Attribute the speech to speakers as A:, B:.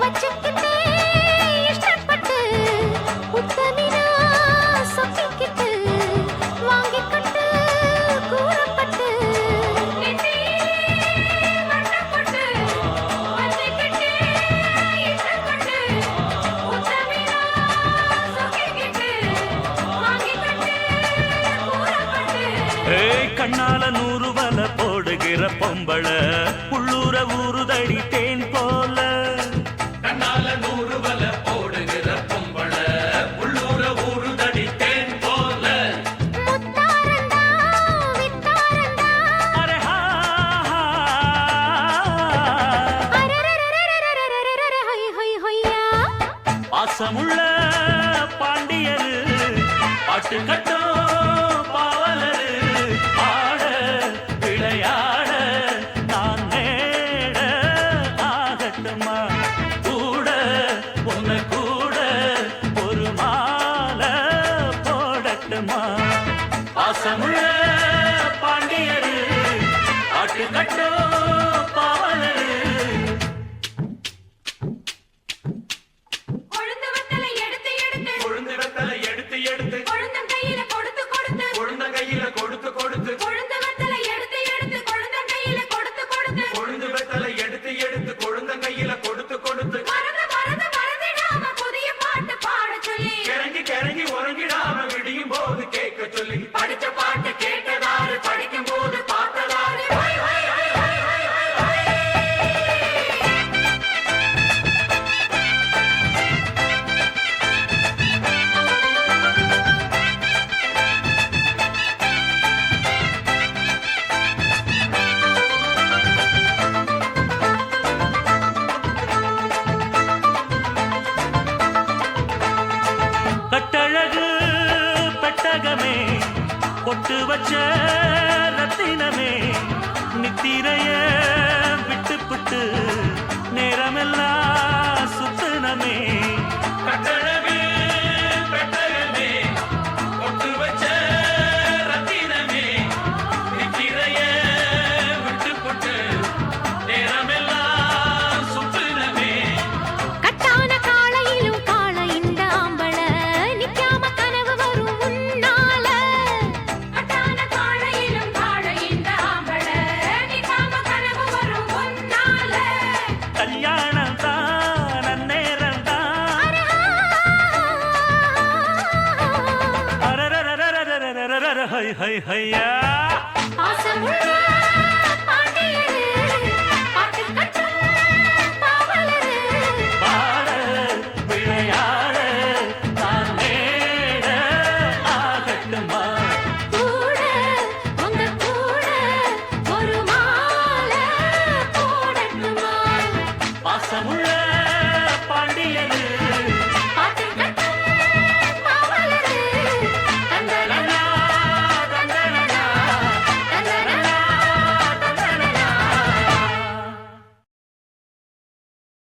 A: வச்சுக்கிட்டே இஷ்டப்பட்டு உத்தமினா சொக்கிக்கிட்டு வாங்கிக்கிட்டு கூறப்பட்டு வட்டப்பட்டு வச்சுக்கிட்டே இஷ்டப்பட்டு உத்தமினா சொக்கிக்கிட்டு வாங்கிக்கிட்டு கூறப்பட்டு
B: கண்ணால 100 வல போடுகிற பொம்பள உள்ளூர ஊறுதடி தேன் போல
C: கண்ணால 100 வல போடுகிற பொம்பள உள்ளூர ஊறுதடி தேன் போல
A: முத்தாரண்டா வித்தாரண்டா
B: அரே ஹா
A: அரரரரரரரரரரர ஹொய் ஹொய் ஹொய்யா
B: பாசமுள்ள பாண்டியரு பாட்டு கட்டும் பாவலரு ஆட விளையாட நான் நேட ஆகட்டுமா கூட உன்னை கூட ஒரு மாலை போடட்டுமா பாசமுள்ள பாண்டியரு பாட்டு கட்டும் பாவலரு
A: கொழுந்து வத்தலை எடுத்து எடுத்து
C: கொழுந்து வெத்தலை எடுத்து எடுத்து
A: கொழுந்தன் கையில கொடுத்து கொடுத்து
C: கொழுந்த கையில கொடுத்து கொடுத்து
A: கொழுந்து வத்தலை எடுத்து எடுத்து கொழுந்தன் கையில கொடுத்து கொடுத்து
C: கொழுந்து வெத்தலை எடுத்து எடுத்து கொழுந்த கையில கொடுத்து கொடுத்து
A: மறந்து மறந்து மறந்திடாம புதிய பாட்டு பாடச் சொல்லி
C: கிறங்கி கிறங்கி உறங்கிடாம விடியும் போது கேட்க சொல்லி படிச்ச பாட்டு கேட்டதாரு படிக்கும் போது பார்த்ததாரு ஹொய் ஹொய் ஹொய் ஹொய் ஹொய் ஹொய் ஹொய்.
B: கட்டழகு பெட்டகமே பொட்டு வச்ச ரத்தினமே நித்திரைய விட்டுப்புட்டு நேரமெல்லாம் சுத்தினமே
C: கட்டழகு பெட்டகமே கொட்டு வச்ச ரத்தினமே நிக்கிறைய விட்டு போட்டு நேரமெல்லாம் சுற்றினமே
A: கட்டான காளையிலும் காள இந்த ஆம்பள நிக்காம கனவு வரும் உன்னால கட்டான காளையிலும் காள இந்த ஆம்பள நிக்காம கனவு வரும் உன்னால
B: கல்யாணம் தான் அந்நேரம் தான் அரரரரரரரரரர ஹை ஹை ஹையா
A: ஆசமுள்ள